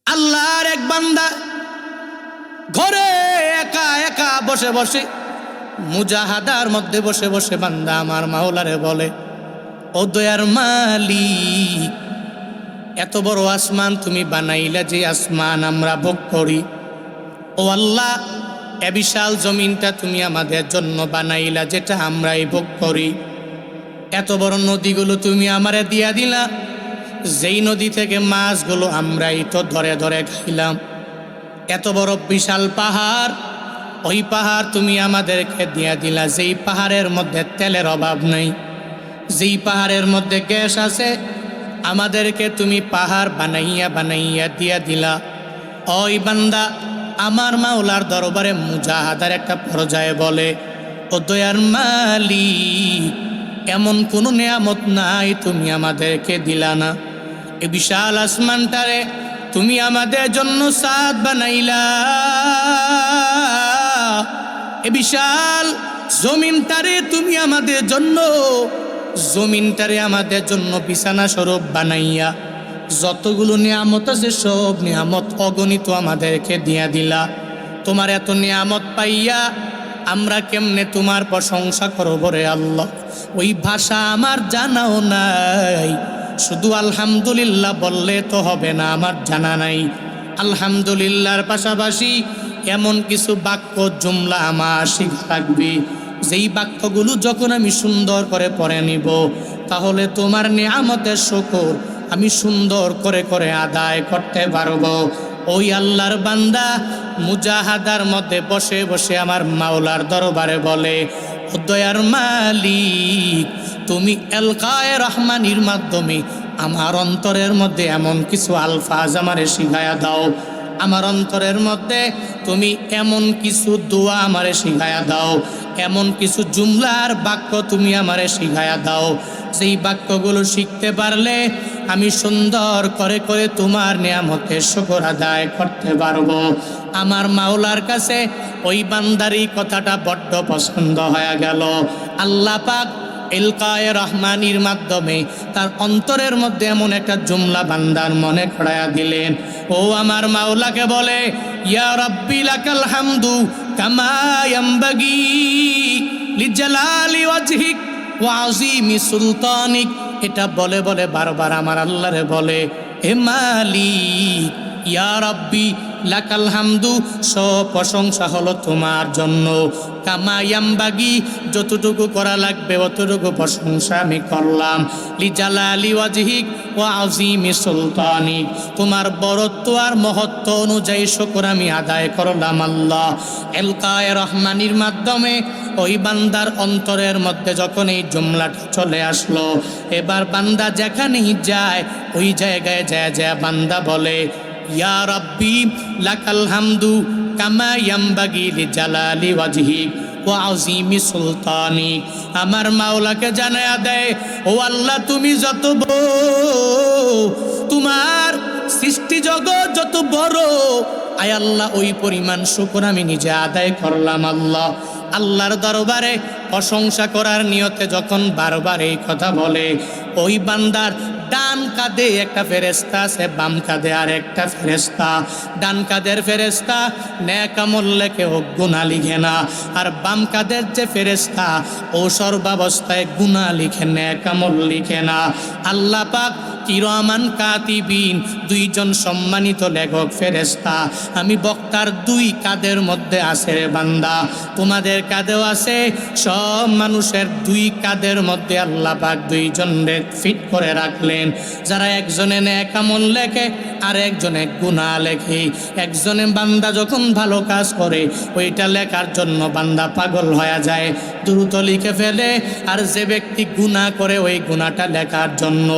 আল্লাহর এক বান্দা ঘরে একা একা বসে বসে মুজাহাদার মধ্যে বসে বসে বান্দা আমার মাওলারে বলে, ও দয়ার মালিক, এত বড় আসমান তুমি বানাইলা, যে আসমান আমরা ভোগ করি। ও আল্লাহ, এ বিশাল জমিনটা তুমি আমাদের জন্য বানাইলা, যেটা আমরাই ভোগ করি। এত বড় নদীগুলো তুমি আমারে দিয়া দিলা, যেই নদী থেকে মাছগুলো আমরাই তো ধরে ধরে খাইলাম। এত বড় বিশাল পাহাড়, ওই পাহাড় তুমি আমাদেরকে দিয়া দিলা, যেই পাহাড়ের মধ্যে তেলের অভাব নেই, যেই পাহাড়ের মধ্যে গ্যাস আছে, আমাদেরকে তুমি পাহাড় বানাইয়া বানাইয়া দিয়া দিলা। ওই বান্দা আমার মাওলার দরবারে মুজাহাদার একটা পর্যায়ে বলে, ও দয়ার মালিক, এমন কোনো নেয়ামত নাই তুমি আমাদেরকে দিলা না। এই বিশাল আসমানটারে তুমি আমাদের জন্য ছাদ বানাইলা, এ বিশাল জমিনটারে তুমি আমাদের জন্য বিছানা স্বরূপ বানাইয়া যতগুলো নিয়ামত আছে সব নিয়ামত অগণিত আমাদেরকে দিয়া দিলা। তোমার এত নিয়ামত পাইয়া আমরা কেমনে তোমার প্রশংসা করব রে আল্লাহ? ওই ভাষা আমার জানাও নাই, শুধু আলহামদুলিল্লাহ বললে তো হবে না, আমার জানা নাই। আলহামদুলিল্লাহর পাশাপাশি এমন কিছু বাক্য জুমলা আমার শিখা লাগবে, যেই বাক্যগুলো যখন আমি সুন্দর করে পড়ে নিব, তাহলে তোমার নিয়ামতের শুকর আমি সুন্দর করে করে আদায় করতে পারবো। ওই আল্লাহর বান্দা মুজাহাদার মধ্যে বসে বসে আমার মাওলার দরবারে বলে, ও দয়ার মালিক, তুমি এলকায়ে রহমানির মাধ্যমে আমার অন্তরের মধ্যে এমন কিছু আলফাজ আমারে শিখায়া দাও, আমার অন্তরের মধ্যে তুমি এমন কিছু দোয়া আমারে শিখায়া দাও, এমন কিছু জুমলার বাক্য তুমি আমারে শিখায়া দাও, যেই বাক্যগুলো শিখতে পারলে আমি সুন্দর করে করে তোমার নিয়ামতের শুকর আদায় করতে পারবো। আমার মাওলার কাছে ওই বান্দারি কথাটা বড্ড পছন্দ হয়ে গেল। আল্লাহ পাক এলকায়ে রহমানির মাধ্যমে তার অন্তরের মধ্যে এমন একটা জুমলা বান্দার মনে করায়া দিলেন। ও আমার মাওলাকে বলে, ইয়া রাব্বি লাকাল হামদু কামা ইয়ামবাগি লিজালালি ওয়াজহিক ওয়া আযীমি সুলতানিক। এটা বলে বলে বারবার আমার আল্লাহরে বলে, হে মালিক, ইয়া রাব্বি লাকাল হামদু, সব প্রশংসা হলো তোমার জন্য। কামা ইয়ামবাগি, যতটুকু করা লাগবে অতটুকু প্রশংসা আমি করলাম। লিজালালি ওয়াজহিক ওয়া আযীমি সুলতানিক, তোমার বড়ত্ব আর মহত্ব অনুযায়ী শুকর আমি আদায় করলাম আল্লাহ। এলকায়ে রহমানির মাধ্যমে ওই বান্দার অন্তরের মধ্যে যখন এই জুমলাটা চলে আসলো, এবার বান্দা যেখানেই যায় ওই জায়গায় যায় যায় বান্দা বলে, ইয়া রাব্বি লাকাল হামদু কামা ইয়ামবাগি লিজালালি ওয়াজহিক ওয়া আযীমি সুলতানিক। আমার মাওলাকে জানায়া দেয়, ও আল্লাহ, তুমি যত বড়, তোমার সৃষ্টি জগৎ যত বড়, আয় আল্লাহ ওই পরিমাণ শুকর আমি নিজে আদায় করলাম আল্লাহ। আল্লাহর দরবারে প্রশংসা করার নিয়তে যখন বারবার এই কথা বলে, ওই বান্দার ডান কাঁধে একটা ফেরেশতা আছে, বাম কাঁধে আর একটা ফেরেশতা। ডান কাঁধের ফেরেশতা নেক আমল লেখে, ও গুনাহ লিখে না, আর বাম কাঁধের যে ফেরেশতা ও সর্বাবস্থায় গুনাহ লিখে, নেক আমল লিখে না। আল্লাহ পাক কিরামান কাতিবিন, দুইজন সম্মানিত লেখক ফেরেশতা আমি বক্তার দুই কাঁধের মধ্যে আছে রে বান্দা, তোমাদের কাঁধেও আছে। সব মানুষের দুই কাঁধের মধ্যে আল্লাহ পাক দুইজনকে ফিট করে রাখলেন, যারা একজনে নেক আমল লেখে আর একজনে গুনাহ লেখে। একজনে বান্দা যখন ভালো কাজ করে ওইটা লেখার জন্য বান্দা পাগল হয়ে যায়, দ্রুত লিখে ফেলে, আর যে ব্যক্তি গুনাহ করে ওই গুনাহটা লেখার জন্য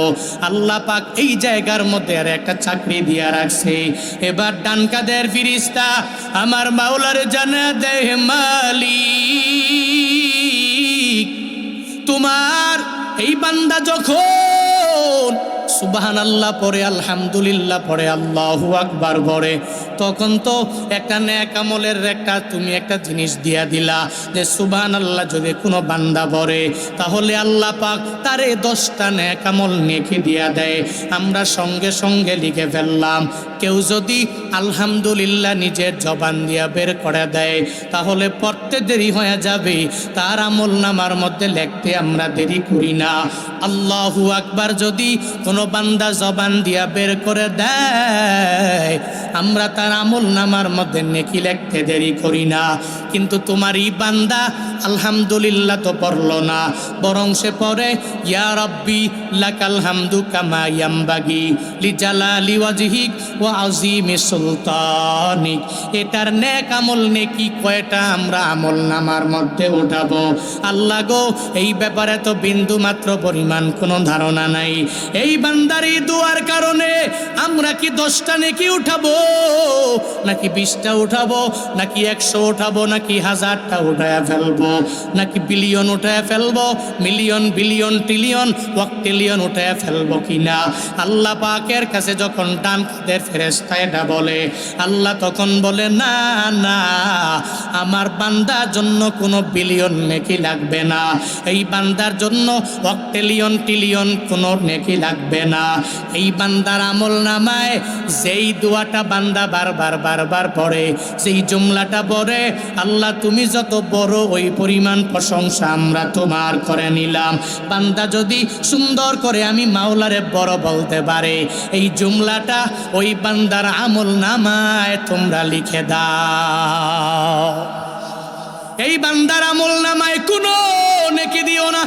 আল্লাহ পাক এই জায়গার মধ্যে আর একটা চাকরি দিয়া রাখছে। এবার ডান কাঁধের ফেরেশতা আমার মাওলারে জানা দেয়, মালিক, তোমার এই বান্দা যখন সুবহানাল্লাহ পড়ে, আলহামদুলিল্লাহ পড়ে, আল্লাহু আকবার পড়ে, তখন তো একটা নেক আমলের একটা তুমি একটা জিনিস দিয়া দিলা যে সুবহানাল্লাহ যদি কোনো বান্দা পড়ে তাহলে আল্লাহ পাক তারে 10টা নেক আমল নেকি দিয়া দেয়। আমরা সঙ্গে সঙ্গে লিখে ফেললাম, কেউ যদি আলহামদুলিল্লাহ নিজের জবান দিয়া বের করে দেয় তাহলে পড়তে দেরি হয়ে যাবে, তার আমল নামার মধ্যে লিখতে আমরা দেরি করি না। আল্লাহু আকবার যদি কোনো বান্দা জবান দিয়া বের করে দেয় আমরা তার আমল নামার মধ্যে নেকি লিখতে দেরি করি না। কিন্তু তোমার এই বান্দা আলহামদুলিল্লাহ তো পড়লো না, বরং সে পড়ে ইয়া রাব্বি লাকাল হামদু কামা ইয়ামবাগি লিজালালি ওয়াজহিক ওয়া আযীমি সুলতানিক। এটার নেক আমল নেকি কয়টা আমরা আমল নামার মধ্যে উঠাবো? আল্লাহ গো, এই ব্যাপারে তো বিন্দু মাত্র পরিমাণ কোনো ধারণা নাই। এই বান্দার এই দোয়ার কারণে আমরা কি 10টা নেকি উঠাবো, নাকি 20টা উঠাবো, নাকি 100 উঠাবো, নাকি 1000টা উঠায়া ফেলবো, নাকি বিলিয়ন উঠায়া ফেলবো, মিলিয়ন বিলিয়ন ট্রিলিয়ন ওয়াক্টিলিয়ন উঠায়া ফেলবো কিনা? আল্লাহ পাকের কাছে যখন ডান কাঁধের ফেরেশতা এটা বলে, আল্লাহ তখন বলে না না, আমার বান্দার জন্য কোনো বিলিয়ন নেকি লাগবে না, এই বান্দার জন্য ওয়াক্টিলিয়ন ট্রিলিয়ন কোনো নেকি লাগবে না। এই বান্দার আমল নামায় যেই দোয়াটা বান্দা বারবার বারবার পড়ে, যেই জুমলাটা পড়ে, আল্লাহ তুমি যত বড় ওই পরিমাণ প্রশংসা আমরা তোমার করে নিলাম। বান্দা যদি সুন্দর করে আমি মাওলারে বড় বলতে পারে, এই জুমলাটা ওই বান্দার আমল নামায় তোমরা লিখে দাও। এই বান্দার আমল নামায় কোনো নেকি দিও না,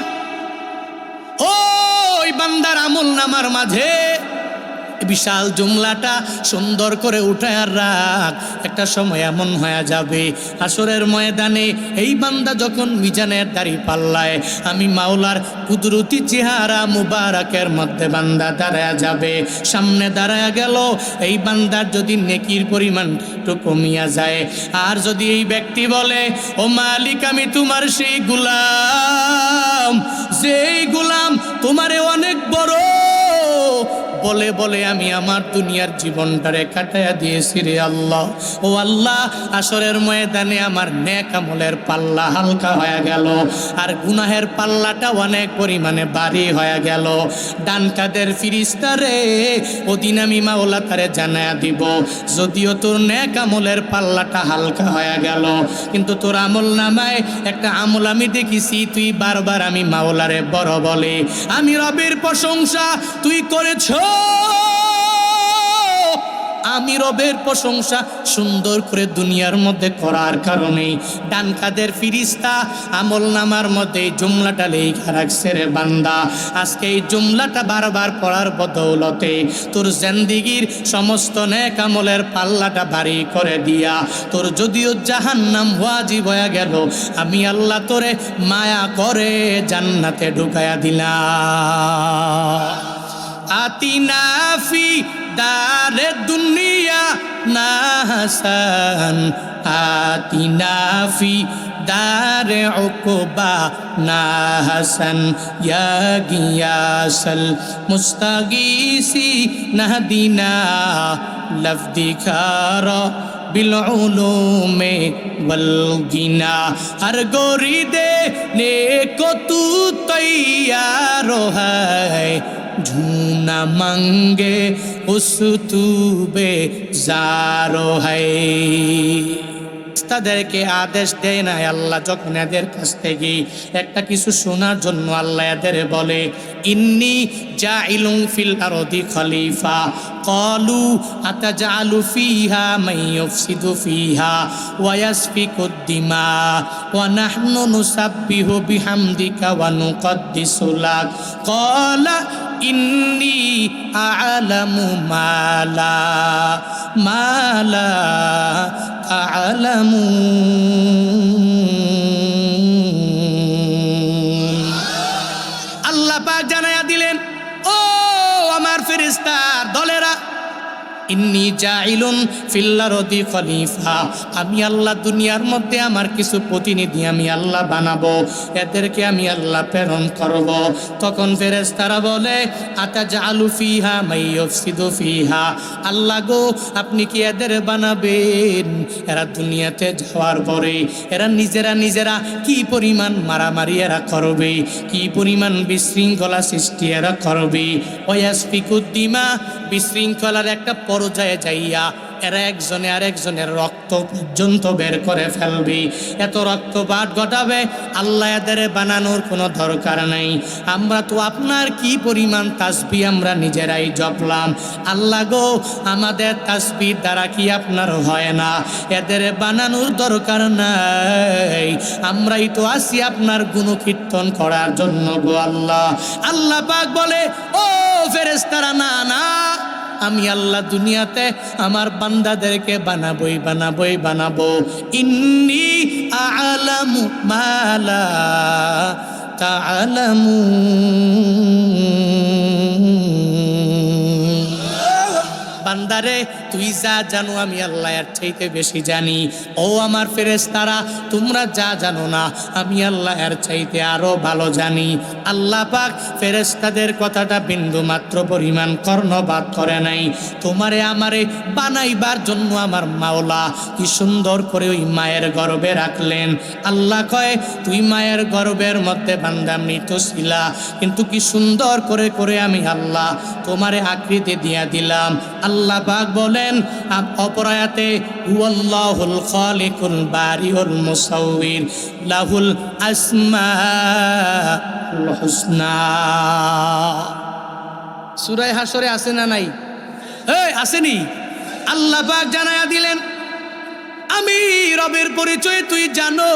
ওই বান্দার আমল নামার মাঝে বিশাল জুমলাটা সুন্দর করে উঠায় রাখ। একটা সময় এমন হয়ে যাবে হাসরের ময়দানে এই বান্দা যখন মিজানের দাড়ি পাল্লায় আমি মাওলার কুদরতি চেহারা মুবারকের মধ্যে বান্দা দাঁড়ায় যাবে, সামনে দাঁড়ায় গেল, এই বান্দার যদি নেকির পরিমাণ একটু কমিয়া যায়, আর যদি এই ব্যক্তি বলে ও মালিক আমি তোমার সেই গোলাম, যেই গোলাম তোমারে অনেক বড় বলে বলে আমি আমার দুনিয়ার জীবনটারে কাটাইয়া দিয়েছি রে আল্লাহ, ও আল্লাহ আসরের ময়দানে আমার নেক আমলের পাল্লা হালকা হয়ে গেল আর গুনাহের পাল্লাটা অনেক পরিমাণে ভারী হয়ে গেল। ডান কাঁধের ফিরিস্তা রে, ওদিন আমি মাওলা তারে জানায়া দিব, যদিও তোর নেক আমলের পাল্লাটা হালকা হয়ে গেল কিন্তু তোর আমল নামায় একটা আমল আমি দেখেছি, তুই বারবার আমি মাওলারে বড় বলে, আমি রবের প্রশংসা তুই করেছ, আমি রবের প্রশংসা সুন্দর করে দুনিয়ার মধ্যে করার কারণে ডান কাঁধের ফিরিস্তা আমল নামার মধ্যে জুমলাটা লেখা রাখছে রে বান্দা। আজকে এই জুমলাটা বারবার পড়ার বদৌলতে তোর জিন্দেগির সমস্ত নেক আমলের পাল্লাটা ভারী করে দিয়া তোর যদিও জাহান্নাম ওয়াজিব হয়ে গেল, আমি আল্লাহ তোরে মায়া করে জান্নাতে ঢুকায়া দিলাম। আতিনা ফি দারে দুনিয়া না হাসান, আতিনা ফি দারে উকবা না হাসান, ইয়া গিয়াসাল মুস্তাগীসি নাহদিনা লফদিখারা বিল উলুমে ওয়াল গিনা, হর গোরি দে নেকো তু তৈয়ার है ঝুনা মাঙ্গে উস তুবে জারো है। তাদেরকে আদেশ দেয় না আল্লাহ, যখন এদের কাছ থেকে একটা কিছু শোনার জন্য আল্লাহ এদের বলে ইন্নি জাইলুন ফিল আরদি খলিফা, ক্বালু আতাজআলু ফিহা মান ইউফসিদু ফিহা ওয়া ইয়াসফিকুদ দিমা ওয়া নাহনু নুসাব্বিহু বিহামদিকা ওয়া নুকদ্দিসু লাক, ক্বালা ইন্নি আ'লামু মালা আল্লাহ পাক জানায়া দিলেন, ও আমার ফেরেশতার দলেরা, ইন্নি জাইলুন ফিল আরদি খলিফা, আমি আল্লাহ দুনিয়ার মধ্যে আমার কিছু প্রতিনিধি আমি আল্লাহ বানাবো, এদেরকে আমি আল্লাহ প্রেরণ করব। তখন ফেরেশতারা বলে আতাজআলু ফিহা মান ইউফসিদু ফিহা, আল্লাহ গো আপনি কি এদের বানাবেন? এরা দুনিয়াতে যাওয়ার পরে এরা নিজেরা কি পরিমাণ মারামারি এরা করবে, কি পরিমাণ বিশৃঙ্খলা সৃষ্টি এরা করবে, ওয়াসফিকুদ দিমা, বিশৃঙ্খলার একটা পর্যায়ে যাইয়া এরা একজনে আরেকজনের রক্ত পর্যন্ত বের করে ফেলবে, এত রক্তপাত ঘটাবে। আল্লাহ এদের বানানোর কোনো দরকার নাই। আমরা তো আপনার কি পরিমাণ তাসবিহ আমরা নিজেরাই জপলাম। আল্লাহ গো, আমাদের তাসবিহ দ্বারা কি আপনার হয় না? এদের বানানোর দরকার নাই, আমরাই তো আসি আপনার গুণকীর্তন করার জন্য গো আল্লাহ। আল্লাহ পাক বলে, ও ফেরেশতারা, না না, আমি আল্লাহ দুনিয়াতে আমার বান্দাদেরকে বানাবো। ইন্নী আ'লামু মা লা তা'লামুন। বান্দারে, তুই যা জানো আমি আল্লাহ এর চাইতে বেশি জানি। ও আমার ফেরেশতারা, তোমরা যা জানো না আমি আল্লাহ এর চাইতে আরো ভালো জানি। আল্লাহ পাক ফেরেশতাদের কথাটা বিন্দু মাত্র পরিমাণ কর্ণপাত করে নাই। তোমারে আমারে বানাইবার জন্য আমার মাওলা কি সুন্দর করে ওই মায়ের গর্ভে রাখলেন। আল্লাহ কয়, তুই মায়ের গর্ভের মধ্যে বান্দা মৃত ছিলা, কিন্তু কি সুন্দর করে করে আমি আল্লাহ তোমারে আকৃতি দিয়া দিলাম। আল্লাহ পাক বলেন অপর আয়াতে, হুয়াল্লাহুল খালিকুল বারিউল মুসাউবির লাহুল আসমাউল হুসনা। সূরা হাশরে আছে না নাই? আসেনি? আল্লাহ পাক জানায়া দিলেন, আমি রবের পরিচয় তুই জানো।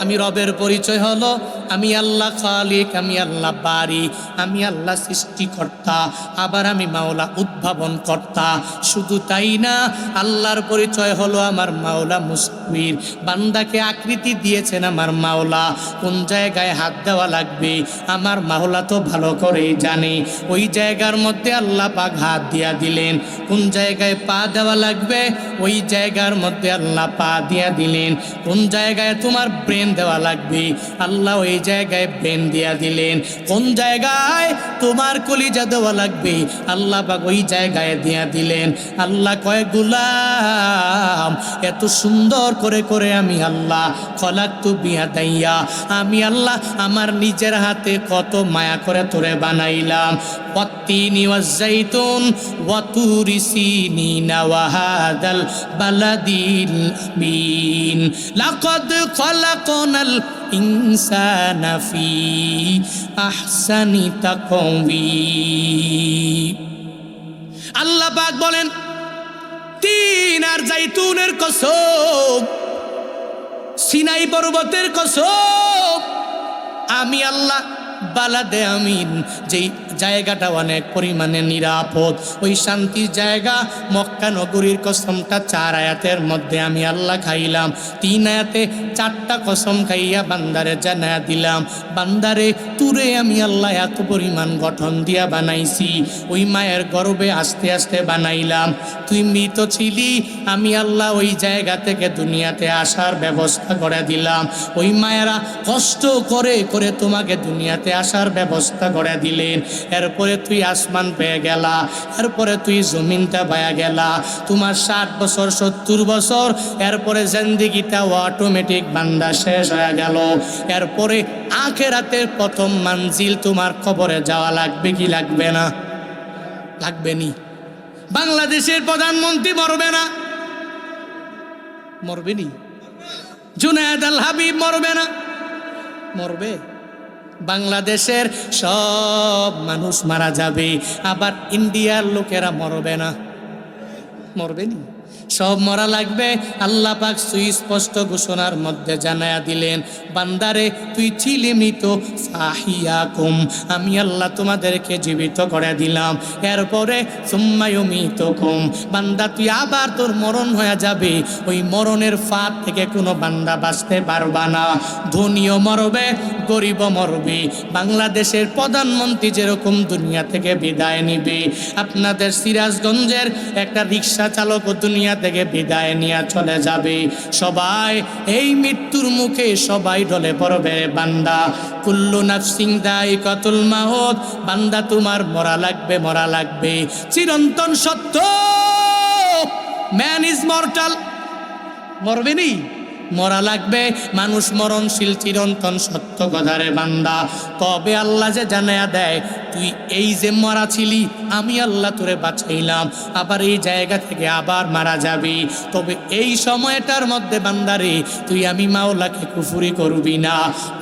আমি রবের পরিচয় হলো আমি আল্লাহ খালিক, আমি আল্লাহ বারি, আমি আল্লাহ সৃষ্টিকর্তা, আবার আমি মাওলা উদ্ভাবন কর্তা। শুধু তাই না, আল্লাহর পরিচয় হলো আমার মাওলা মুসাউবির। বান্দাকে আকৃতি দিয়েছেন আমার মাওলা, কোন জায়গায় হাত দেওয়া লাগবে আমার মাওলা তো ভালো করেই জানে। ওই জায়গার মধ্যে আল্লাহ পাক হাত দিয়া দিলেন। কোন জায়গায় পা দেওয়া লাগবে ওই জায়গার মধ্যে আল্লাহ পা দিয়া দিলেন। কোন জায়গায় তোমার ব্রেন দেওয়া লাগবে আল্লাহ ওই জায়গায় ব্রেন দিয়া দিলেন। কোন জায়গায় তোমার কলিজা দেওয়া লাগবে আল্লাহ পাক ওই জায়গায় দিয়া দিলেন। আল্লাহ কয়, গোলাম, এত সুন্দর করে করে আমি আল্লাহ খলাকতু বিয়াদাইয়া, আমি আল্লাহ আমার নিজের হাতে কত মায়া করে তোরে বানাইলাম। ওয়াত্তিনি ওয়াজ্জাইতুন ওয়াতুরি সিনিনা ওয়া হাদাল বালাদিল আমিন লাকাদ খালাকনাল ইনসানা ফি আহসানি তাকওয়িম। আল্লাহ পাক বলেন, তিন আর জাইতুনের কসম, সিনাই পর্বতের কসম, আমি আল্লাহ বালাদে আমিন, যেই জায়গাটা অনেক পরিমাণে নিরাপদ, ওই শান্তির জায়গা মক্কা নগরীর কসমটা 4 আয়াতের মধ্যে আমি আল্লাহ খাইলাম। 3 আয়াতে 4টা কসম খাইয়া বান্দারে জানায়া দিলাম, বান্দারে তুরে আমি আল্লাহ এত পরিমাণ গঠন দিয়া বানাইছি, ওই মায়ের গর্ভে আস্তে আস্তে বানাইলাম। তুই মৃত ছিলি, আমি আল্লাহ ওই জায়গা থেকে দুনিয়াতে আসার ব্যবস্থা করে দিলাম। ওই মায়েরা কষ্ট করে করে তোমাকে দুনিয়াতে আসার ব্যবস্থা করে দিলেন। এরপরে তুই আসমান পেয়ে গেলা, এরপরে তুই জমিনটা পায়া গেলা। তোমার 60 বছর 70 বছর, এরপরে জিন্দেগিটা অটোমেটিক বান্দা শেষ হয়ে গেল। এরপরে আখিরাতের প্রথম মঞ্জিল তোমার কবরে যাওয়া লাগবে কি লাগবে না? লাগবে নি? বাংলাদেশের প্রধানমন্ত্রী মরবে না? মরবে নি? জুনায়েদ আল হাবিব মরবে না? মরবে। বাংলাদেশের সব মানুষ মারা যাবে, আবার ইন্ডিয়ার লোকেরা মরবে না? মরবে নি? সব মরা লাগবে। আল্লাহ পাক সুস্পষ্ট ঘোষণার মধ্যে জানায়া দিলেন, বান্দারে তুই ছিলি মৃত, ফাহিয়াকুম, আমি আল্লাহ তোমাদেরকে জীবিত করে দিলাম। এরপরে সুম্মা ইউমিতুকুম, বান্দা তুই আবার তোর মরণ হয়ে যাবে। ওই মরণের ফাঁদ থেকে কোনো বান্দা বাঁচতে পারবা না। ধনীও মরবে, গরিবও মরবে। বাংলাদেশের প্রধানমন্ত্রী যেরকম দুনিয়া থেকে বিদায় নিবে, আপনাদের সিরাজগঞ্জের একটা রিক্সা চালকও দুনিয়া থেকে বিদায় নিয়ে চলে যাবে। সবাই এই মৃত্যুর মুখে সবাই ঢলে পড়বে। বান্দা, কুল্লু নাফসিন যায়িকাতুল মাউত, বান্দা তোমার মরা লাগবে, মরা লাগবে, চিরন্তন সত্য। ম্যান ইজ মর্টাল, মরবে নি? মরা লাগবে। মানুষ মরণশীল, চিরন্তন সত্য কথারে বান্দা। তবে আল্লাহ যে জানায়া দেয়, তুই এই যে মরা ছিলি, আমি আল্লাহ তোরে বাঁচাইলাম, আবার এই জায়গা থেকে আবার মারা যাবি। তবে এই সময়টার মধ্যে বান্দারে তুই আমি মাওলাকে কুফরি করবি না,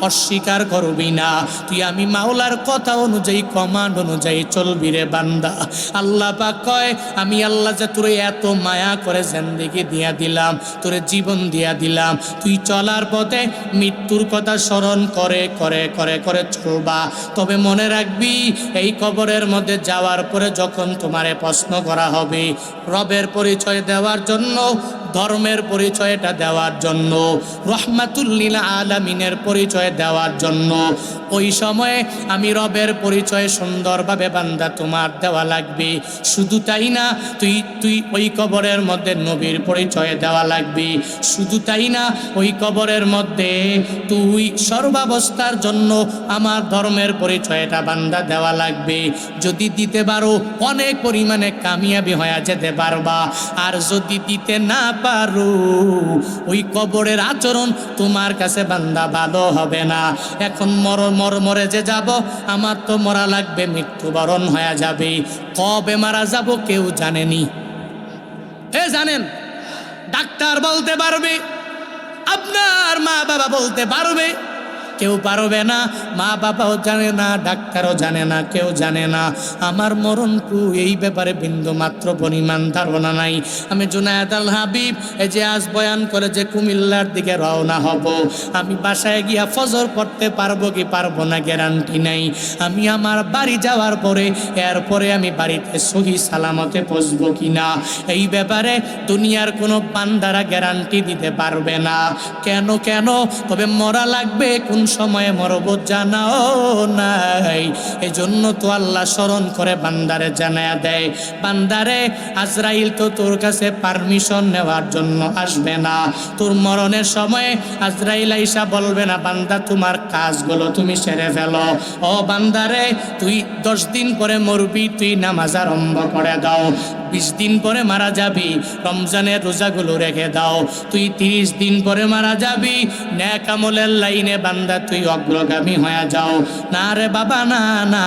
অস্বীকার করবি না, তুই আমি মাওলার কথা অনুযায়ী, কমান্ড অনুযায়ী চলবি রে বান্দা। আল্লাহ পাক কয়, আমি আল্লাহ যে তোরে এত মায়া করে জিন্দেগি দিয়া দিলাম, তোরে জীবন দিয়া দিলাম, তুই চলার পথে মৃত্যুর কথা স্মরণ করে করে করে করে চলবা। তবে মনে রাখবি, এই কবরের মধ্যে যাওয়ার পরে যখন তোমারে প্রশ্ন করা হবে, রবের পরিচয় দেওয়ার জন্য, ধর্মের পরিচয়টা দেওয়ার জন্য, রহমাতুল লিল আলামিনের পরিচয় দেওয়ার জন্য, ওই সময়ে আমি রবের পরিচয় সুন্দরভাবে বান্দা তোমার দেওয়া লাগবে। শুধু তাই না, তুই ওই কবরের মধ্যে নবীর পরিচয় দেওয়া লাগবে। শুধু তাই না, ওই কবরের মধ্যে তুই সর্বাবস্থার জন্য আমার ধর্মের পরিচয়টা বান্দা দেওয়া লাগবে। যদি দিতে পারো অনেক পরিমাণে কামিয়াবি হয়ে যেতে পারবা, আর যদি দিতে না পারো ওই কবরের আচরণ তোমার কাছে বান্দা ভালো হবে না। এখন মরে যে যাব, আমার তো মরা লাগবে, মৃত্যুবরণ হয়ে যাবে। কবে মারা যাব কেউ জানেনি। জানেন? ডাক্তার বলতে পারবে, আপনার মা বাবা বলতে পারবে, কেউ পারবে না। মা বাবাও জানে না, ডাক্তারও জানে না, কেউ জানে না আমার মরণ এই ব্যাপারে বিন্দু মাত্র পরিমাণ ধারণা নাই। আমি জুনায়েদ আল হাবিব এই যে আজ বয়ান করে যে কুমিল্লার দিকে রওনা হব, আমি বাসায় গিয়া ফজর পড়তে পারবো কি পারবো না গ্যারান্টি নাই। আমি আমার বাড়ি যাওয়ার পরে, এরপরে আমি বাড়িতে সহি সালামতে পৌঁছবো কিনা, এই ব্যাপারে দুনিয়ার কোনো বান্দারা গ্যারান্টি দিতে পারবে না। কেন? তবে মরা লাগবে, কোন সময়ে মরব জানাও নাই। এজন্য তো আল্লাহ স্মরণ করে বান্দারে জানায়া দেয়, বান্দারে আজরাইল তো তোর কাছে পারমিশন নেওয়ার জন্য আসবে না। তোর মরণের সময়ে আজরাইল আইসা বলবে না, বান্দা তোমার কাজগুলো তুমি সেরে ফেলো। ও বান্দারে, তুই 10 দিন পরে মরবি, তুই নামাজ আরম্ভ করে দাও। 20 দিন পরে মারা যাবি, রমজানের রোজাগুলো রেখে দাও। তুই 30 দিন পরে মারা যাবি, নেক আমলের লাইনে বান্দা তুই অগ্রগামী হয়ে যাও। না রে বাবা, না,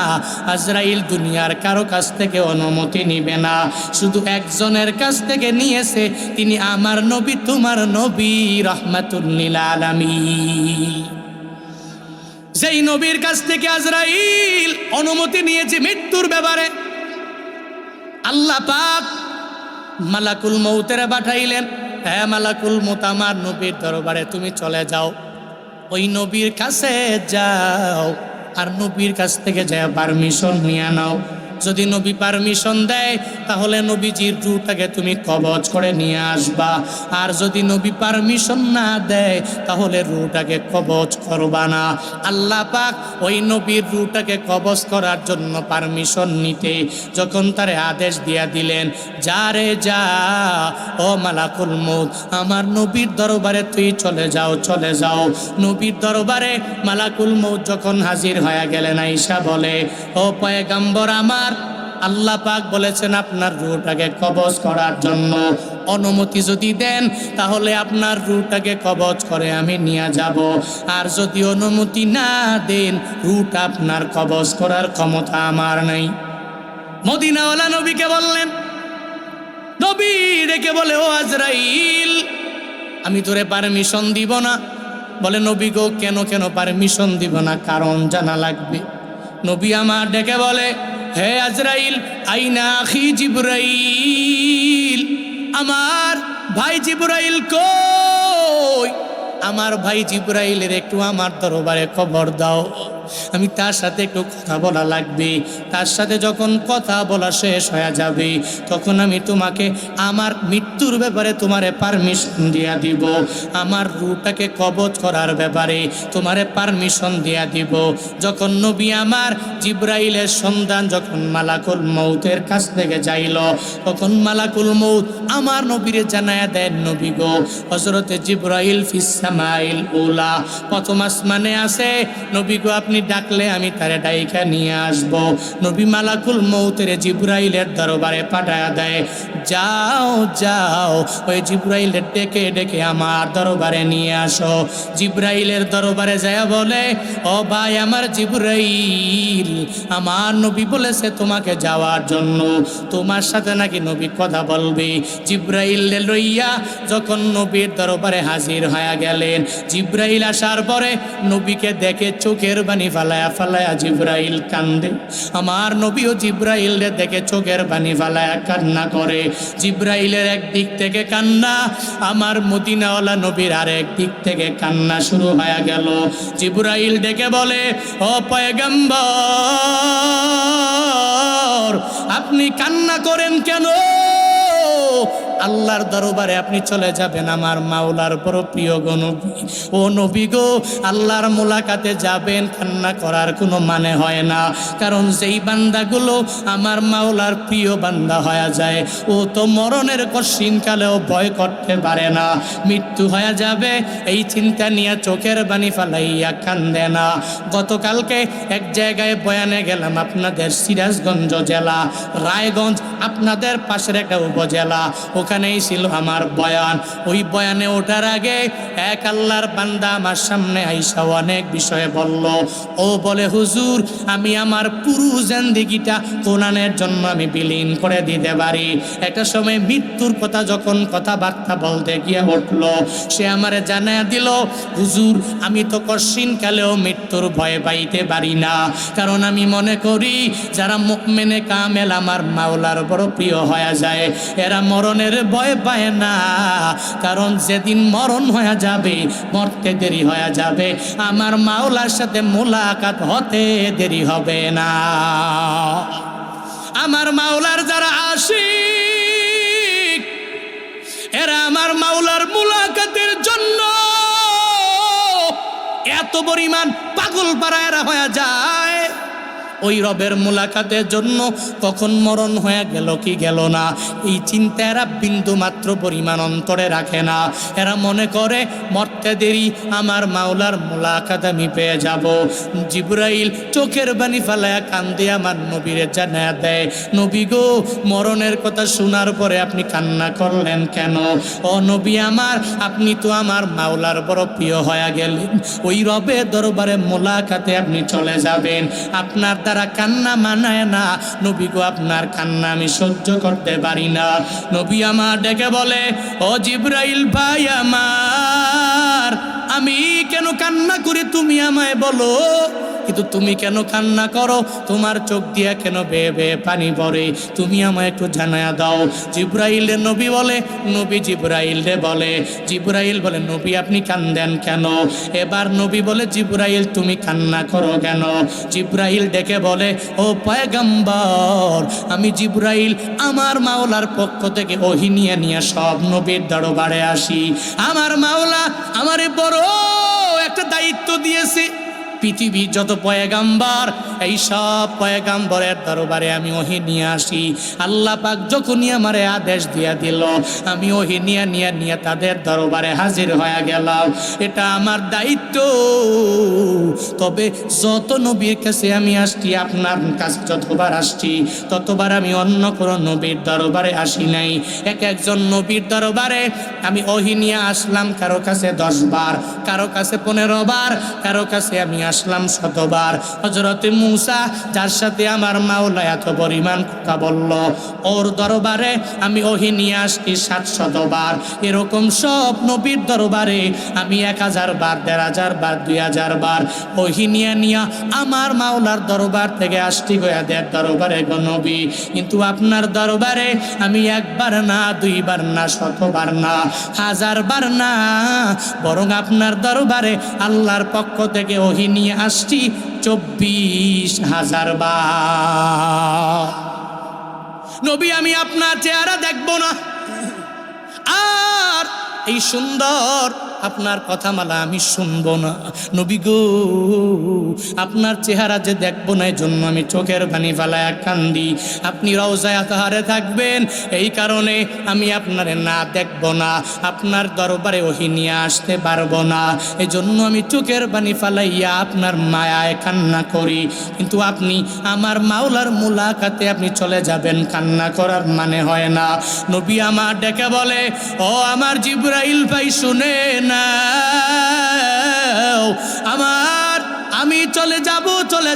আজরাইল দুনিয়ার কারো কাছ থেকে অনুমতি নিবে না, শুধু একজনের কাছ থেকে নিয়েছে, তিনি আমার নবী, তোমার নবী, রাহমাতুল লিল আলামিন। যেই নবীর কাছ থেকে আজরাইল অনুমতি নিয়েছে মৃত্যুর ব্যাপারে, আল্লাহ পাক মালাকুল মউতের পাঠাইলেন, হ্যাঁ মালাকুল মউত আমার নবীর দরবারে তুমি চলে যাও, ওই নবীর কাছে যাও, আর নবীর কাছ থেকে যায় পারমিশন নিয়ে নাও। যদি নবী পারমিশন দেয় তাহলে নবীজির রূহটাকে তুমি কবজ করে নিয়ে আসবা, আর যদি নবী পারমিশন না দেয় তাহলে রূহটাকে কবজ করবা না। আল্লাহ পাক ওই নবীর রূহটাকে কবজ করার জন্য পারমিশন নিতে যখন তারে আদেশ দিয়া দিলেন, যা রে যা, ও মালাকুল মউত আমার নবীর দরবারে তুই চলে যাও। নবীর দরবারে মালাকুল মউত যখন হাজির হয়ে গেলেন, আয়েশা বলে, ও পয়গম্বর আমার, আল্লাহ পাক বলেছেন আপনার রূহটাকে কবজ করার জন্য, অনুমতি যদি দেন তাহলে আপনার রূহটাকে কবজ করে আমি নিয়ে যাব, আর যদি অনুমতি না দেন রূহটা আপনার কবজ করার ক্ষমতা আমার নাই। মদিনাওয়ালা নবীকে বললেন, নবী ডেকে বলে, ও আজরাইল, আমি তোরে পারমিশন দিব না। বলে, নবী গো, কেন পারমিশন দিব না? কারণ জানা লাগবে। নবী আমার ডেকে বলে, হে আজরাইল, আইনা আখি জিবরাইল, আমার ভাই জিবরাইল কই? আমার ভাই জিবরাইলের একটু আমার দরবারে খবর দাও, আমি তার সাথে একটু কথা বলা লাগবে। তার সাথে যখন কথা বলা শেষ হয়ে যাবে তখন আমি তোমাকে আমার মৃত্যুর ব্যাপারে তোমারে পারমিশন দিয়া দিব, আমার রূহটাকে কবজ করার ব্যাপারে তোমারে পারমিশন দিয়া দিব। যখন নবী আমার জিবরাইলের সন্ধান যখন মালাকুল মউতের কাছ থেকে যাইল, তখন মালাকুল মউত আমার নবীরে জানায়া দেন, নবী গো, হযরতে জিবরাইল ফিস সামাইল উলা, প্রথম আসমানে আছে। নবী গো, আপনি আপনি ডাকলে আমি তারে ডাইকা নিয়ে আসব। নবী মালাকুল মউতের জিবরাইলের দরবারে পাঠায়া দেয়, যাও যাও ওই জিবরাইলের ডেকে ডেকে আমার দরবারে নিয়ে আসো। জিবরাইলের দরবারে যায় বলে, ও ভাই আমার জিবরাইল, আমার নবী বলেছে তোমাকে যাওয়ার জন্য, তোমার সাথে নাকি নবী কথা বলবে। জিবরাইল লইয়া যখন নবীর দরবারে হাজির হয়ে গেলেন, জিবরাইল আসার পরে নবীকে দেখে চোখের বানি ফালায়া ফালায়া জিবরাইল কান্দে। আমার নবীও জিবরাইল দেখে চোখের বানি ফালায়া কান্না করে। জিবরাইলের এক দিক থেকে কান্না, আমার মদিনাওয়ালা নবীর আরেক দিক থেকে কান্না শুরু হয়ে গেল। জিবরাইল ডেকে বলে, ও পয়গম্বর, আপনি কান্না করেন কেন? আল্লাহর দরবারে আপনি চলে যাবেন, আমার মাওলার বড় প্রিয় গো নবী। ও নবী গো, আল্লাহর মোলাকাতে যাবেন, কান্না করার কোনো মানে হয় না। কারণ যেই বান্দাগুলো আমার মাওলার প্রিয় বান্দা হয়ে যায়, ও তো মরণের কঠিনকালেও ভয় করতে পারে না। মৃত্যু হয়ে যাবে এই চিন্তা নিয়ে চোখের বানি ফালাইয়া কান্দে না। গতকালকে এক জায়গায় বয়ানে গেলাম, আপনাদের সিরাজগঞ্জ জেলা, রায়গঞ্জ আপনাদের পাশের একটা উপজেলা, ওখানেই ছিল আমার বয়ান। ওই বয়ানে ওঠার আগে এক আল্লাহর বান্দা আমার সামনে আইসা অনেক বিষয়ে বলল। ও বলে, হুজুর, আমি আমার পুরো জিন্দেগিটা কোরআনের জন্য আমি বিলীন করে দিতে পারি। একটা সময় মৃত্যুর কথা যখন কথাবার্তা বলতে গিয়ে উঠল, সে আমারে জানায়া দিল, হুজুর, আমি তো কঠিনকালেও মৃত্যুর ভয় পাইতে পারি না। কারণ আমি মনে করি যারা মুমিনে কামেল আমার মাওলার বড় প্রিয় হয়ে যায়, এরা মরণের ভয় পায় না। কারণ যেদিন মরণ হয়ে যাবে, মরতে দেরি হয়ে যাবে, আমার মাওলার সাথে মোলাকাত হতে দেরি হবে না। আমার মাওলার যারা আশিক, এরা আমার মাওলার মোলাকাতের জন্য এত পরিমাণ পাগল পারা এরা হয়ে যায়। ওই রবের মোলাকাতের জন্য কখন মরণ হয়ে গেল কি গেল না, এই চিন্তা এরা বিন্দু মাত্র পরিমাণ অন্তরে রাখে না। এরা মনে করে মরতে দেরি, আমার মাওলার মোলাকাত আমি পেয়ে যাব। জিবরাইল চোখের বানি ফালায়া কান্দে আমার নবীরে জানায়া দেয়, নবী গো, মরণের কথা শোনার পরে আপনি কান্না করলেন কেন? ও নবী আমার, আপনি তো আমার মাওলার বড় প্রিয় হয়ে গেলেন, ওই রবের দরবারে মোলাকাতে আপনি চলে যাবেন, আপনার দ্বারা কান্না মানায় না। নবী গো, আপনার কান্না আমি সহ্য করতে পারি না। নবী আমার ডেকে বলে, ও জিবরাইল ভাই আমার, আমি কেন কান্না করি তুমি আমায় বলো। কিন্তু তুমি কেন কান্না করো? তোমার চোখ দিয়া কেন বেয়ে বেয়ে পানি পড়ে? তুমি আমায় একটু জানায়া দাও। জিবরাইল নবী বলে, নবী জিবরাইল রে বলে, জিবরাইল বলে, নবী আপনি কান্দেন কেন? এবার নবী বলে, জিবরাইল তুমি কান্না করো কেন? জিবরাইল ডেকে বলে, ও পয়গম্বর, আমি জিবরাইল আমার মাওলার পক্ষ থেকে ওহী নিয়ে নিয়ে সব নবীর দরবারে আসি। আমার মাওলা আমারে বড় একটা দায়িত্ব দিয়েছে। পৃথিবীর যত পয়গাম্বর, এই সব পয়গাম্বরের দরবারে আমি ওহী নিয়ে আসি। আল্লাহ পাক যখনই আমারে আদেশ দিয়া দিল, আমি ওহী নিয়ে নিয়ে নিয়ে তাদের দরবারে হাজির হয়ে গেলাম। এটা আমার দায়িত্ব। তবে যত নবীর কাছে আমি আসছি, আপনার কাছে যতবার আসছি, ততবার আমি অন্য কোনো নবীর দরবারে আসি নাই। এক একজন নবীর দরবারে আমি ওহী নিয়ে আসলাম, কারো কাছে 10 বার, কারো কাছে 15 বার, কারো কাছে আমি আসলাম 100 বার। হযরতে মূসা, যার সাথে আমার মাওলা এত পরিমাণ কথা বলল, ওর দরবারে আমি ওহী নিয়ে আসছি 700 বার। এরকম সব নবীর দরবারে আমি 1000 বার, 1500 বার, 2000 বার ওহী নিয়ে নিয়ে আমার মাওলার দরবার থেকে আসছি গোয়াদের দরবারে গো নবী। কিন্তু আপনার দরবারে আমি 1 বার না, 2 বার না, 100 বার না, 1000 বার না, বরং আপনার দরবারে আল্লাহর পক্ষ থেকে ওহী নিয়ে আসছি 24,000 বার। নবী, আমি আপনার চেহারা দেখব না, আর এই সুন্দর আপনার কথা মালা আমি শুনবো না। নবী গো, আপনার চেহারা যে দেখবো না, এই জন্য আমি চোখের পানি ফেলায়া কান্দি। আপনি রওজায়ে আতহারে থাকবেন, এই কারণে আমি আপনারে না দেখবো না, আপনার দরবারে ওহী নিয়ে আসতে পারবো না, এই জন্য আমি চোখের পানি ফালাইয়া আপনার মায়ায় কান্না করি। কিন্তু আপনি আমার মাওলার মুলাকাতে আপনি চলে যাবেন, কান্না করার মানে হয় না। নবী আমার ডেকে বলে, ও আমার জিবরাইল ভাই শুনে না, আমি চলে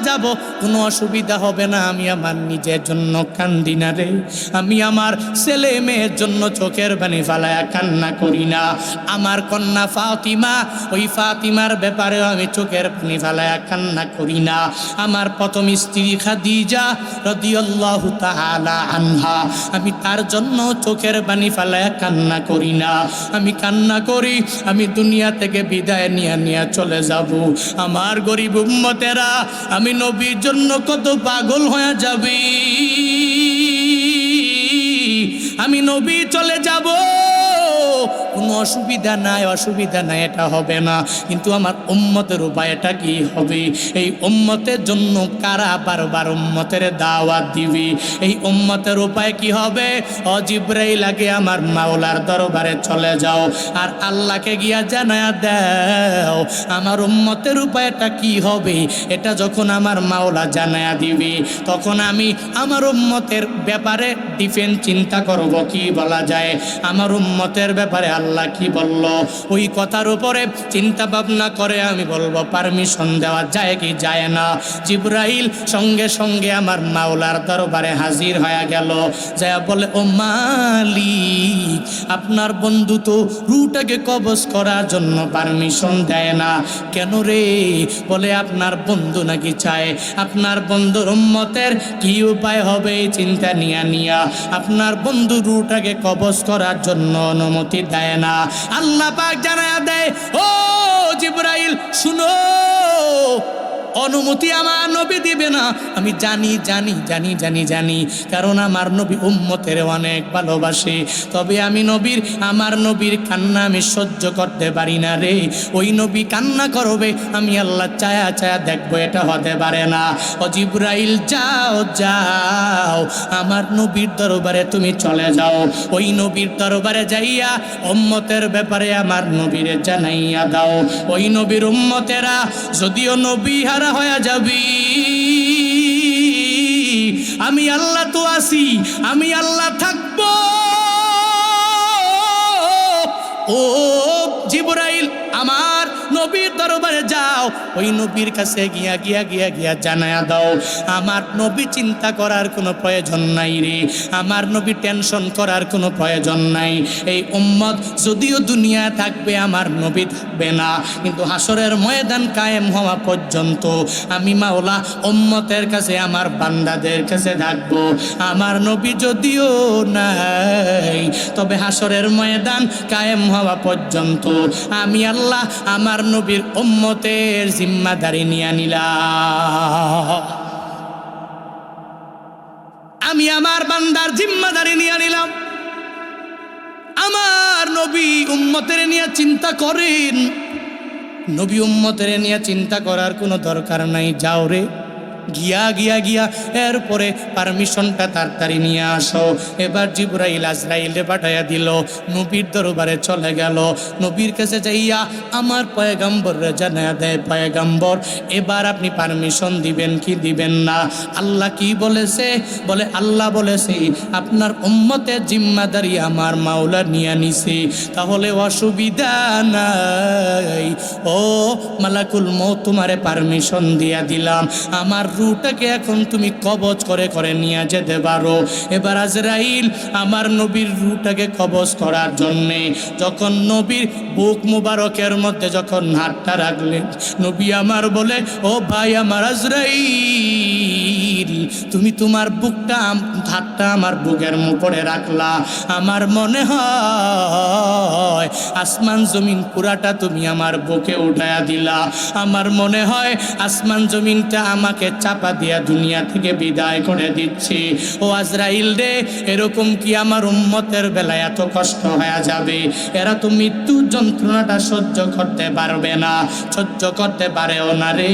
যাব, কোনো অসুবিধা হবে না। আমি আমার নিজের জন্য কান্দি না রে, আমি আমার ছেলে মেয়ের জন্য চোখের পানি ফালায়া কান্না করি না। আমার কন্যা ফাতিমা, ওই ফাতিমার ব্যাপারেও আমি চোখের পানি ফালায়া কান্না করি না। আমার প্রথম স্ত্রী খাদিজা রাদিয়াল্লাহু তাআলা আনহা, আমি তার জন্য চোখের পানি ফালায়া কান্না করি না। আমি কান্না করি আমি দুনিয়া থেকে বিদায় নিয়ে চলে যাব। আমার গরিব উম্মতেরা, আমি নবীর জন্য কত পাগল হয়ে যাবি, আমি নবী চলে যাব, কোনো অসুবিধা নাই, এটা হবে না। কিন্তু আমার উম্মতের উপায়টা কি হবে? এই উম্মতের জন্য কারা বারবার উম্মতের দাওয়াত দিবি? এই উম্মতের উপায় কি হবে? ও জিবরাইল, আগে আমার মাওলার দরবারে চলে যাও, আর আল্লাহকে গিয়া জানায়া দাও আমার উম্মতের উপায়টা কি হবে। এটা যখন আমার মাওলা জানায়া দিবি, তখন আমি আমার উম্মতের ব্যাপারে ডিফেন্স চিন্তা করব, কি বলা যায় আমার উম্মতের ব্যাপারে আল্লাহ কি বলল, ওই কথার উপরে চিন্তা ভাবনা করে আমি বলবো পারমিশন দেওয়া যায় কি যায় না। জিবরাইল সঙ্গে সঙ্গে আমার মাওলার দরবারে হাজির হয়ে গেল, যা বলে, ও মালিক, আপনার বন্ধু তো রুটাকে কবজ করার জন্য পারমিশন দেয় না কেন রে? বলে, আপনার বন্ধু নাকি চায় আপনার বন্ধুর উম্মতের কি উপায় হবে চিন্তা নিয়া আপনার বন্ধু রুটাকে কবজ করার জন্য অনুমতি দেয় না। আল্লাহ পাক জানায়া দেয়, ও জিবরাইল শুনো, অনুমতি আমার নবী দিবে না। আমি জানি, কারণ আমার নবী উম্মতের অনেক ভালোবাসে। তবে আমি আমার নবীর কান্না আমি সহ্য করতে পারি না রে। ওই নবী কান্না করবে, আমি আল্লাহ চায়া দেখবো, এটা হতে পারে না। ও জিবরাইল, যাও আমার নবীর দরবারে তুমি চলে যাও। ওই নবীর দরবারে যাইয়া উম্মতের ব্যাপারে আমার নবীরে জানাইয়া দাও। ওই নবীর উম্মতেরা যদিও নবী হারা হয়ে যাবি, আমি আল্লাহ তো আছি, আমি আল্লাহ থাকবো। ও জিবরাইল, আমার নবীর দরবারে যাও, ওই নবীর কাছে গিয়া জানায়া দাও আমার নবী চিন্তা করার কোনো প্রয়োজন নাই রে, আমার নবী টেনশন করার কোনো প্রয়োজন নাই। এই উম্মত যদিও দুনিয়া থাকবে, আমার নবী থাকবে না, কিন্তু হাসরের ময়দান কায়েম হওয়া পর্যন্ত আমি মাওলা উম্মতের কাছে, আমার বান্দাদের কাছে থাকবো। আমার নবী যদিও নাই, তবে হাসরের ময়দান কায়েম হওয়া পর্যন্ত আমি আল্লাহ আমার নবীর উম্মতের জিম্মাদারি নিয়ে নিলাম। আমি আমার বান্দার জিম্মাদারি নিয়ে নিলাম। আমার নবী উম্মতের নিয়ে চিন্তা করেন, নবী উম্মতের নিয়ে চিন্তা করার কোনো দরকার নাই। যাও রে, গিয়া এরপরে পারমিশনটা তাড়াতাড়ি নিয়ে আসো। এবার জিবরাইল আজরাইলে পাঠাইয়া দিল, নবীর দরবারে চলে গেল। নবীর কাছে যাইয়া আমার পয়গম্বররে জানায়া দেয়, পয়গম্বর এবার আপনি পারমিশন দিবেন কি দিবেন না? আল্লাহ কি বলেছে? বলে, আল্লাহ বলেছে আপনার উম্মতের জিম্মাদারি আমার মাওলা নিয়ে নিছে, তাহলে অসুবিধা নাই। ও মালাকুল মউত, তোমারে পারমিশন দিয়া দিলাম, আমার রূহটাকে এখন তুমি কবজ করে নিয়ে যেতে পারো। এবার আজরাইল আমার নবীর রূহটাকে কবজ করার জন্যে যখন নবীর বুক মুবারকের মধ্যে যখন হাতটা রাখলেন, নবী আমার বলে, ও ভাই আমার আজরাইল, তুমি তোমার হাতটা আমার বুকের উপরে রাখলা, আমার মনে হয় আসমান জমিন পুরাটা তুমি আমার বুকে উঠায়া দিলা। আমার মনে হয় আসমান জমিনটা আমাকে চাপা দিয়া দুনিয়া থেকে বিদায় করে দিচ্ছি। ও আজরাইল রে, এরকম কি আমার উম্মতের বেলায় এত কষ্ট হয়ে যাবে? এরা তো মৃত্যু যন্ত্রণাটা সহ্য করতে পারবে না, সহ্য করতে পারেও না রে।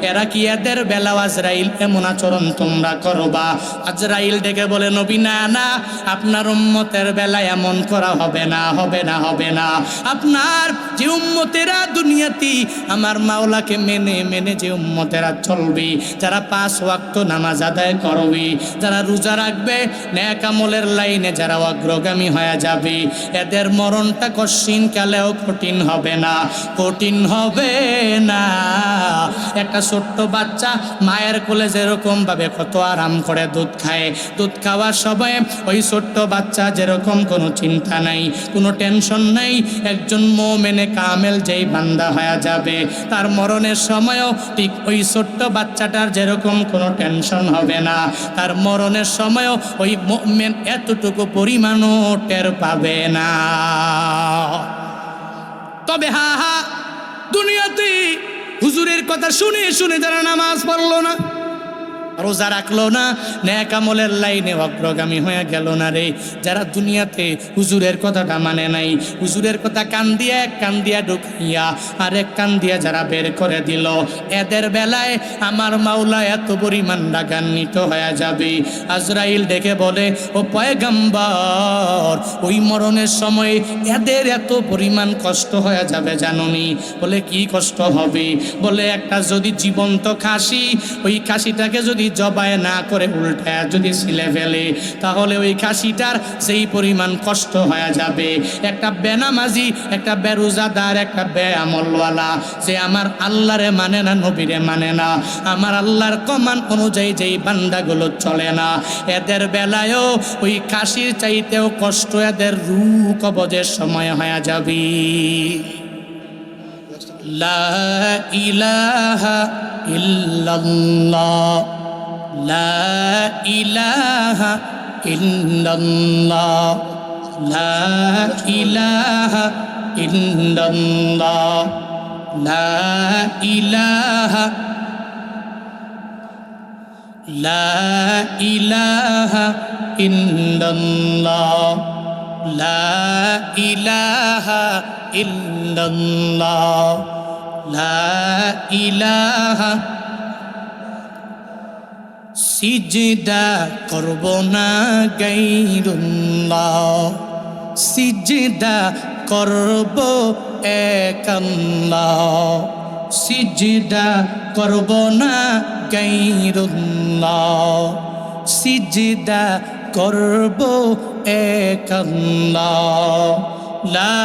এরা কি এদের বেলা আজরাইল এমন আচরণ তোমরা করবা? আজরাইল ডেকে বলে, নবী না না, আপনার উম্মতের বেলায় এমন করা হবে না, হবে না, হবে না। আপনার যে উম্মতেরা দুনিয়াতে আমার মাওলাকে মেনে মেনে যে উম্মতেরা চলবে, যারা 5 ওয়াক্ত নামাজ আদায় করবে, যারা রোজা রাখবে, নেক আমলের লাইনে যারা অগ্রগামী হয়ে যাবে, এদের মরণটা কঠিন কালেও কঠিন হবে না, কঠিন হবে না। একটা ছোট্ট বাচ্চা মায়ের কোলে যেরকম ভাবে কত আরাম করে দুধ খায়, দুধ খাওয়ার সময় ওই ছোট্ট বাচ্চা যেরকম কোনো চিন্তা নাই, কোনো টেনশন নাই, একজন মুমিনে কামেল যেই বান্দা হয়ে যাবে, তার মরণের সময়ও ঠিক ওই ছোট্ট বাচ্চাটার যেরকম কোনো টেনশন হবে না, তার মরণের সময়ও ওই মুমিন এতটুকু পরিমাণও টের পাবে না। তবে হা হা, দুনিয়াতে হুজুরের কথা শুনে শুনে যারা নামাজ পড়লো না, রোজা রাখলো না, নেক আমলের লাইনে অগ্রগামী হয়ে গেল না রে, যারা দুনিয়াতে হুজুরের কথাটা মানে নাই, হুজুরের কথা কান দিয়ে এক কান দিয়া ঢুকিয়া আর এক কান দিয়া যারা বের করে দিল, এদের বেলায় আমার মাওলা এত পরিমাণ রাগান্বিত হয়ে যাবে। আজরাইল ডেকে বলে, ও পয়গম্বর, ওই মরণের সময় এদের এত পরিমাণ কষ্ট হয়ে যাবে জাননি। বলে কি কষ্ট হবে? বলে একটা যদি জীবন্ত খাসি, ওই খাসিটাকে যদি জবাই না করে উল্টায় যদি ছিলে ফেলে, তাহলে ওই খাসিটার সেই পরিমাণ কষ্ট হয়ে যাবে। একটা বেনামাজি, একটা বেরোজাদার, একটা বেআমলওয়ালা, যে আমার আল্লাহরে মানে না, নবীরে মানে না, আমার আল্লাহর কমান অনুযায়ী যেই বান্দাগুলো চলে না, এদের বেলায়ও ওই খাসির চাইতেও কষ্ট এদের রূহ কবজের সময় হয়ে যাবে। লা ইলাহা ইল্লাল্লাহ, লা ইলাহা ইল্লাল্লাহ, লা ইলাহা ইল্লাল্লাহ, লা ইলাহা, লা ইলাহা ইল্লাল্লাহ, লা ইলাহা ইল্লাল্লাহ, লা ইলাহা। সিজদা করব না গায়রুল্লাহ, সিজদা করব এক আল্লাহ, সিজদা করব না গায়রুল্লাহ, সিজদা করব এক আল্লাহ, লা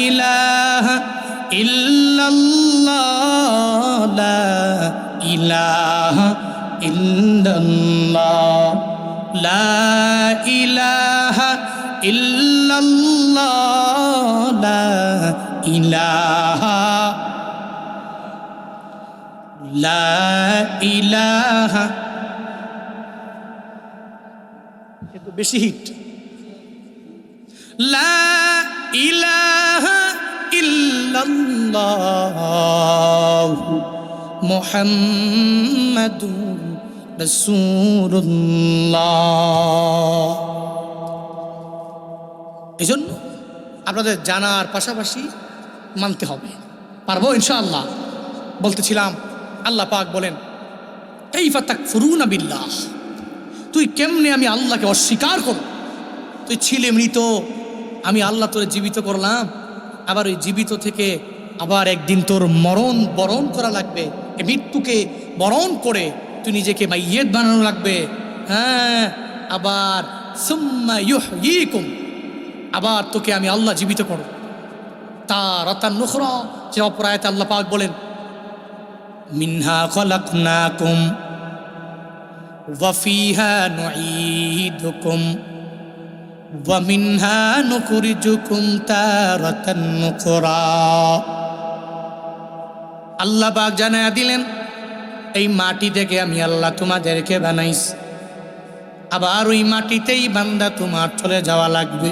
ইলাহা ইল্লাল্লাহ, লা ইলাহা ইল্লাল্লাহ, লা ইলাহা ইল্লাল্লাহ, লা ইলাহা, লা ইলাহা। এত বেশি হিট। লা ইলাহা ইল্লাল্লাহ মুহাম্মাদুর রাসূলুল্লাহ। এই জন্য আপনাদের জানার পাশাপাশি মানতে হবে। পারবো ইনশাআল্লাহ। বলতেছিলাম আল্লাহ পাক বলেন, কাইফা তাকফুরুনা বিল্লাহ, তুই কেমনে আমি আল্লাহকে অস্বীকার কর? তুই ছিলে মৃত, আমি আল্লাহ তোরে জীবিত করলাম, আবার ওই জীবিত থেকে আবার একদিন তোর মরণ বরণ করা লাগবে, এই মৃত্যুকে বরণ করে তুই নিজেকে মাইয়্যিত বানানো লাগবে। হ্যাঁ, আবার সুম্মা ইউহয়িকুম, আবার তোকে আমি আল্লাহ জীবিত করব। তারাতান নুখরা, যে অপর আয়াতে আল্লাহ পাক বলেন, মিনহা খলাকনাকুম ওয়া ফিহা নুঈদুকুম ওয়া মিনহা নুখরিজুকুম তারাতান নুখরা। আল্লাহ পাক জানায়া দিলেন, এই মাটি থেকে আমি আল্লাহ তোমাদেরকে বানাইছি, আবার ওই মাটিতেই বান্দা তোমার চলে যাওয়া লাগবে।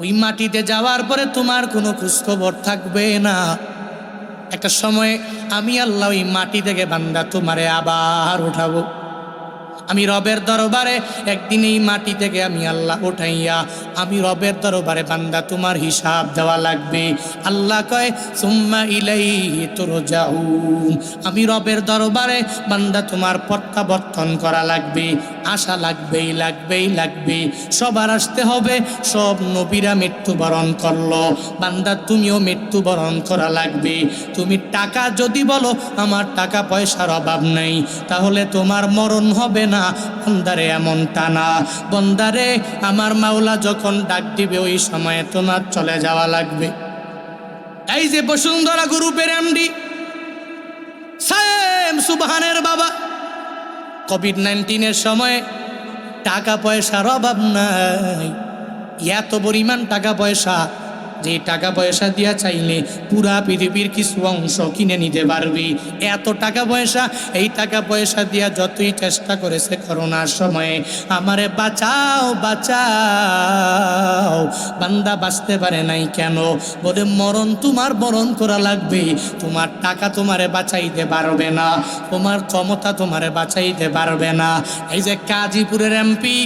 ওই মাটিতে যাওয়ার পরে তোমার কোনো খোঁজখবর থাকবে না। একটা সময় আমি আল্লাহ ওই মাটি থেকে বান্দা তোমারে আবার উঠাবো। আমি রবের দরবারে একদিন এই মাটি থেকে আমি আল্লাহ উঠাইয়া আমি রবের দরবারে বান্দা তোমার হিসাব দেওয়া লাগবে। আল্লাহ কয় সুম্মা ইলাইহি তুরজাউন, আমি রবের দরবারে বান্দা তোমার প্রত্যাবর্তন করা লাগবে, আশা লাগবেই লাগবেই লাগবে। সবার আসতে হবে, সব নবীরা মৃত্যুবরণ করলো, বান্দা তুমিও মৃত্যুবরণ করা লাগবে। তুমি টাকা যদি বলো আমার টাকা পয়সার অভাব নেই, তাহলে তোমার মরণ হবে না। বন্দারে এমনটা না, বন্দারে আমার মাওলা যখন ডাক দিবে ওই সময়ে তোমার চলে যাওয়া লাগবে। এই যে বসুন্ধরা গ্রুপের এমডি সায়েম সুবহানের বাবা, কোভিড-19 সময়ে টাকা পয়সার অভাব নাই, এত পরিমাণ টাকা পয়সা যে টাকা পয়সা দিয়া চাইলে পুরা পৃথিবীর কিছু অংশ কিনে নিতে পারবি, এত টাকা পয়সা। এই টাকা পয়সা দিয়া যতই চেষ্টা করেছে করোনার সময়ে আমারে বাঁচাও বাঁচাও, বান্দা বাঁচতে পারে নাই কেন? বলে মরণ তোমার বরণ করা লাগবে, তোমার টাকা তোমারে বাঁচাইতে পারবে না, তোমার ক্ষমতা তোমারে বাঁচাইতে পারবে না। এই যে গাজীপুরের এমপি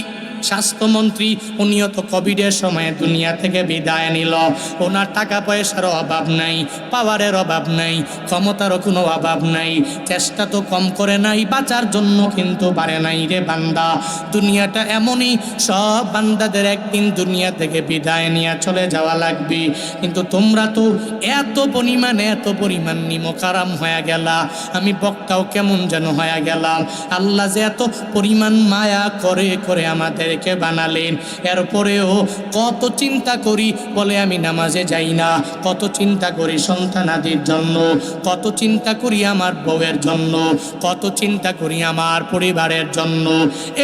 স্বাস্থ্যমন্ত্রী, উনিও তো কোভিডের সময় দুনিয়া থেকে বিদায় নিল। ওনার টাকা পয়সার অভাব নাই, পাওয়ারের অভাব নাই, ক্ষমতারও কোনো অভাব নাই, চেষ্টা তো কম করে নাই, বাঁচার জন্য কিন্তু পারে নাই রে বান্দা। দুনিয়াটা এমনই, সব বান্দাদের একদিন দুনিয়া থেকে বিদায় নিয়ে চলে যাওয়া লাগবে। কিন্তু তোমরা তো এত পরিমাণ নিমকারাম হয়ে গেলা, আমি বক্তাও কেমন যেন হয়ে গেলাম। আল্লাহ যে এত পরিমাণ মায়া করে করে আমাদের বানালেন, এরপরেও কত চিন্তা করি, বলে আমি নামাজে যাই না, কত চিন্তা করি সন্তানাদির জন্য, কত চিন্তা করি আমার বউয়ের জন্য, কত চিন্তা করি আমার পরিবারের জন্য।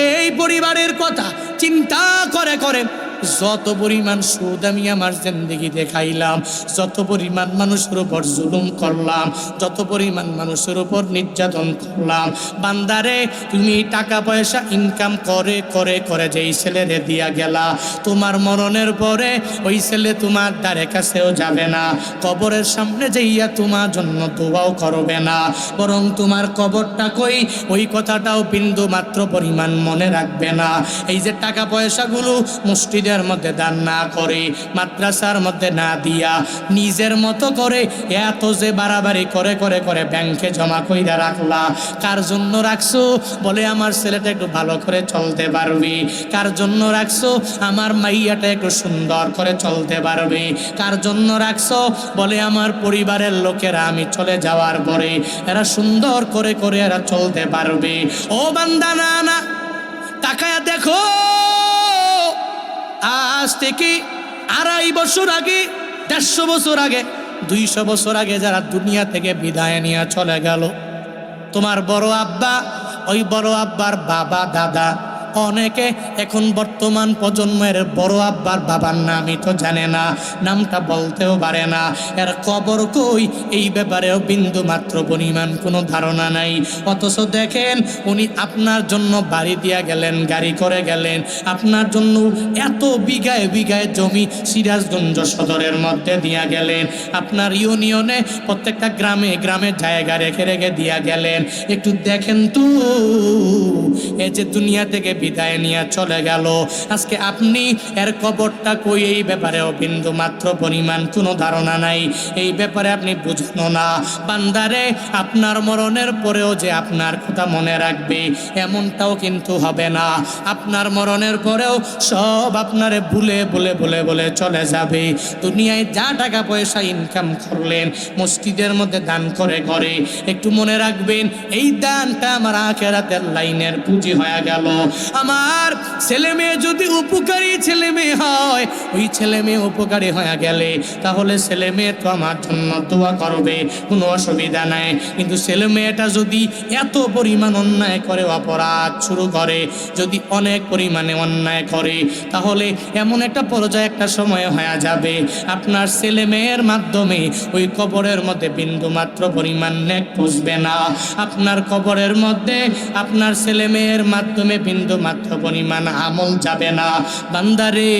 এই পরিবারের কথা চিন্তা করে করে যত পরিমাণ সুদ আমি আমার জিন্দেগিতে খাইলাম, যত পরিমাণ মানুষের উপর জুলুম করলাম, যত পরিমাণ মানুষের উপর নির্যাতন করলাম। বান্দারে তুমি টাকা পয়সা ইনকাম করে করে করে যেই ছেলেরে দিয়া গেলা, তোমার মরণের পরে ওই ছেলে তোমার দ্বারে কাছেও যাবে না, কবরের সামনে যাইয়া তোমার জন্য দোয়াও করবে না, বরং তোমার কবরটা কই ওই কথাটাও বিন্দু মাত্র পরিমাণ মনে রাখবে না। এই যে টাকা পয়সাগুলো মসজিদের মধ্যে দান না করে, মাদ্রাসার মধ্যে না দিয়া নিজের মতো করে এত যে বাড়াবাড়ি করে করে করে ব্যাংকে জমা কইরা রাখলা, কার জন্য রাখছো? বলে আমার ছেলেটা একটু ভালো করে চলতে পারবে। কার জন্য রাখছো? আমার মাইয়াটা একটু সুন্দর করে চলতে পারবে। কার জন্য রাখছো? বলে আমার পরিবারের লোকেরা আমি চলে যাওয়ার পরে এরা সুন্দর করে করে এরা চলতে পারবে। ও বান্দা, না না, তাকায়া দেখো, আজ থেকে 2.5 বছর আগে, 150 বছর আগে, 200 বছর আগে যারা দুনিয়া থেকে বিদায় নিয়ে চলে গেল, তোমার বড় আব্বা, ওই বড় আব্বার বাবা দাদা, অনেকে এখন বর্তমান প্রজন্মের বড় আব্বার বাবার নামই তো জানে না, নামটা বলতেও পারে না, এর কবর কই এই ব্যাপারেও বিন্দু মাত্র পরিমাণ কোনো ধারণা নাই। অথচ দেখেন উনি আপনার জন্য বাড়ি দিয়া গেলেন, গাড়ি করে গেলেন, আপনার জন্য এত বিঘায় বিঘায় জমি সিরাজগঞ্জ সদরের মধ্যে দিয়া গেলেন, আপনার ইউনিয়নে প্রত্যেকটা গ্রামে গ্রামে জায়গা রেখে রেখে দিয়া গেলেন। একটু দেখেন তো, এই যে দুনিয়া থেকে বিদায় নিয়ে চলে গেল, আজকে আপনি এর কবরটা কই এই ব্যাপারেও বিন্দু মাত্র পরিমাণ কোনো ধারণা নাই, এই ব্যাপারে আপনি বুঝনো না। বান্দারে আপনার মরণের পরেও যে আপনার কথা মনে রাখবে এমনটাও কিন্তু হবে না। আপনার মরণের পরেও সব আপনারে ভুলে ভুলে ভুলে ভুলে চলে যাবে। দুনিয়ায় যা টাকা পয়সা ইনকাম করলেন মসজিদের মধ্যে দান করে করে, একটু মনে রাখবেন এই দানটা আমার আখিরাতের লাইনের পুঁজি হয়ে গেল। আমার ছেলে মেয়ে যদি উপকারী ছেলে মেয়ে হয়, ওই ছেলে মেয়ে উপকারী হয়ে গেলে তাহলে ছেলে মেয়ে তো আমার জন্য দোয়া করবে, কোনো অসুবিধা নাই। কিন্তু ছেলে মেয়েটা যদি এত পরিমাণ অন্যায় করে, অপরাধ শুরু করে, যদি অনেক পরিমাণে অন্যায় করে, তাহলে এমন একটা পর্যায়ে একটা সময় হয়ে যাবে আপনার ছেলে মেয়ের মাধ্যমে ওই কবরের মধ্যে বিন্দু মাত্র পরিমাণ নেক পুষবে না। আপনার কবরের মধ্যে আপনার ছেলে মেয়ের মাধ্যমে বিন্দু মাত্র পরিমাণ আমল যাবে না বান্দারে।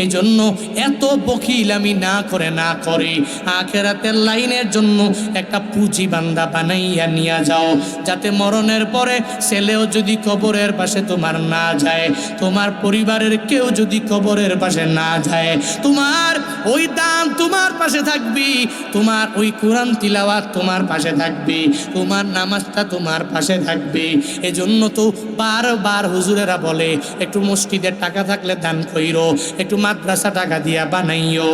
এজন্য এত বখিলামি না করে আখিরাতের লাইনের জন্য একটা পুঁজি বান্দা বানাইয়া নিয়ে যাও, যাতে মরণের পরে ছেলেও যদি কবরের পাশে তোমার না যায়, তোমার পরিবারের কেউ যদি কবরের পাশে না যায়, তোমার ওই দান তোমার পাশে থাকবি, তোমার ওই কোরআন তিলাওয়াত তোমার পাশে থাকবে, তোমার নামাজটা তোমার পাশে থাকবে। এজন্য তো বারবার হুজুরেরা বলে একটু মসজিদের টাকা থাকলে দান কইরো, একটু মাদ্রাসা টাকা দিয়া বানাইও।